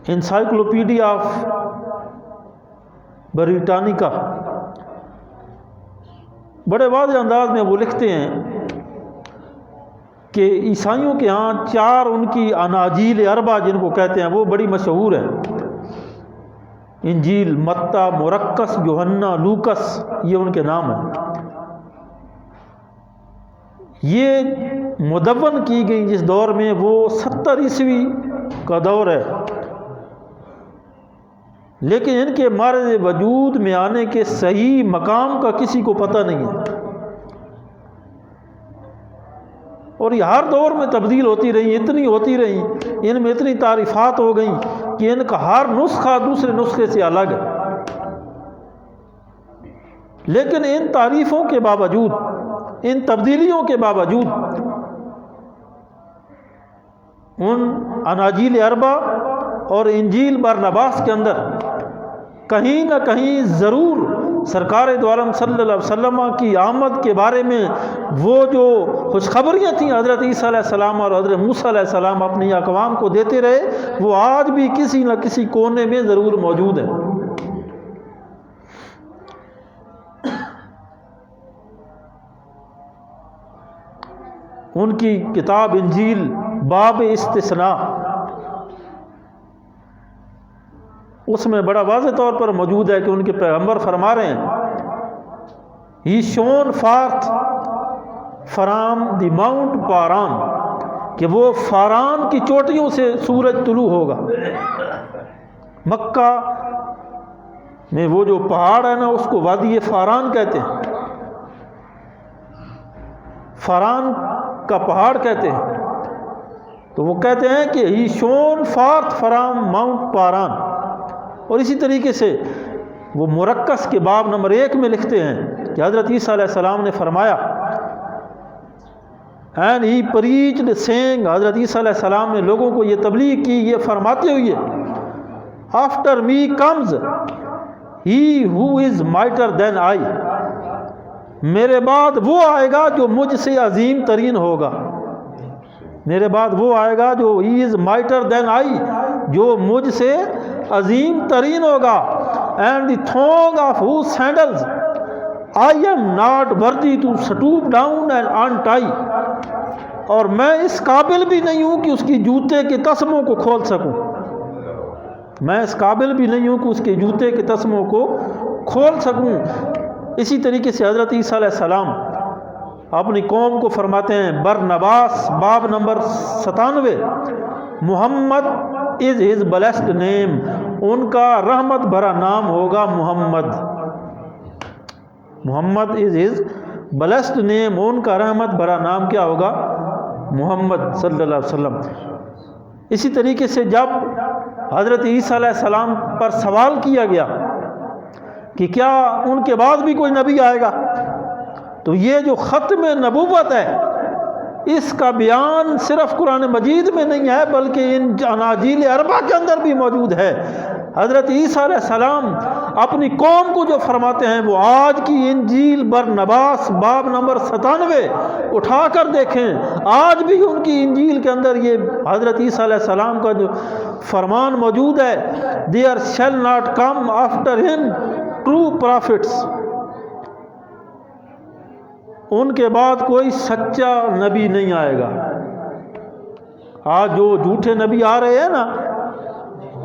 Encyclopedia of Britannica بڑے واضح انداز میں وہ لکھتے ہیں کہ عیسائیوں کے ہاں 4 ان کی اناجیل اربع جن کو کہتے ہیں وہ بڑی مشہور ہے. انجیل، متی، مرقس، یوحنا، لوکس، یہ ان کے نام ہیں. یہ مدون کی گئی جس دور میں وہ 70 عیسوی کا دور ہے، لیکن ان کے مارد وجود میں آنے کے صحیح مقام کا کسی کو پتہ نہیں ہے. اور یہ ہر دور میں تبدیل ہوتی رہی، اتنی ہوتی رہی، ان میں اتنی تعریفات ہو گئیں کہ ان کا ہر نسخہ دوسرے نسخے سے الگ ہے. لیکن ان تعریفوں کے باوجود، ان تبدیلیوں کے باوجود، ان اناجیل اربع اور انجیل برنباس کے اندر کہیں نہ کہیں ضرور سرکار دو عالم صلی اللہ علیہ وسلم کی آمد کے بارے میں وہ جو خوشخبریاں تھیں حضرت عیسیٰ علیہ السلام اور حضرت موسیٰ علیہ السلام اپنی اقوام کو دیتے رہے، وہ آج بھی کسی نہ کسی کونے میں ضرور موجود ہے. ان کی کتاب انجیل باب استثناء، اس میں بڑا واضح طور پر موجود ہے کہ ان کے پیغمبر فرما رہے ہیں He shone forth from the Mount Paran، کہ وہ فاران کی چوٹیوں سے سورج طلوع ہوگا. مکہ میں وہ جو پہاڑ ہے نا اس کو وادی فاران کہتے ہیں، فاران کا پہاڑ کہتے ہیں. تو وہ کہتے ہیں کہ He shone forth from Mount Paran. اور اسی طریقے سے وہ مرقس کے باب نمبر 1 میں لکھتے ہیں کہ حضرت عیسیٰ علیہ السلام نے فرمایا and he preached saying، حضرت عیسیٰ علیہ السلام نے لوگوں کو یہ تبلیغ کی یہ فرماتے ہوئے after me comes he who is mightier than I، میرے بعد وہ آئے گا جو مجھ سے عظیم ترین ہوگا. میرے بعد وہ آئے گا جو he is mightier than I، جو مجھ سے عظیم ترین ہوگا. and the thong of whose sandals I am not worthy to stoop down and untie، اور میں اس قابل بھی نہیں ہوں کہ اس کی جوتے کے تسموں کو کھول سکوں. میں اس قابل بھی نہیں ہوں کہ اس کے جوتے کے تسموں کو کھول سکوں. اسی طریقے سے حضرت عیسیٰ علیہ السلام اپنی قوم کو فرماتے ہیں برنباس باب نمبر 97، Muhammad is his blessed name, ان کا رحمت بھرا نام ہوگا محمد. محمد از ہز بلیسڈ نیم، ان کا رحمت بھرا نام کیا ہوگا؟ محمد صلی اللہ علیہ وسلم. اسی طریقے سے جب حضرت عیسیٰ علیہ السلام پر سوال کیا گیا کہ کیا ان کے بعد بھی کوئی نبی آئے گا، تو یہ جو ختم نبوت ہے اس کا بیان صرف قرآن مجید میں نہیں ہے بلکہ ان اناجیل اربع کے اندر بھی موجود ہے. حضرت عیسیٰ علیہ السلام اپنی قوم کو جو فرماتے ہیں وہ آج کی انجیل برنباس باب نمبر 97 اٹھا کر دیکھیں، آج بھی ان کی انجیل کے اندر یہ حضرت عیسیٰ علیہ السلام کا جو فرمان موجود ہے there shall not come after him true prophets، ان کے بعد کوئی سچا نبی نہیں آئے گا. آج جو جھوٹے نبی آ رہے ہیں نا،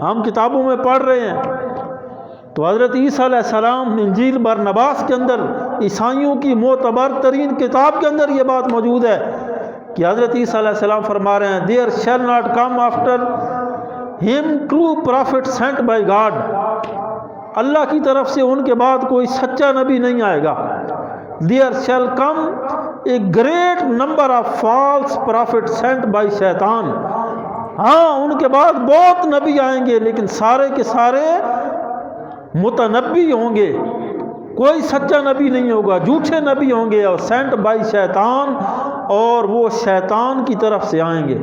ہم کتابوں میں پڑھ رہے ہیں، تو حضرت عیسیٰ علیہ السلام انجیل برنباس کے اندر عیسائیوں کی معتبر ترین کتاب کے اندر یہ بات موجود ہے کہ حضرت عیسیٰ علیہ السلام فرما رہے ہیں there shall not come after him true prophet sent by God، اللہ کی طرف سے ان کے بعد کوئی سچا نبی نہیں آئے گا. there shall come a great number of false prophets sent by شیطان، ہاں ان کے بعد بہت نبی آئیں گے لیکن سارے کے سارے متنبی ہوں گے، کوئی سچا نبی نہیں ہوگا، جھوٹے نبی ہوں گے اور سینٹ بائی شیطان، اور وہ شیطان کی طرف سے آئیں گے.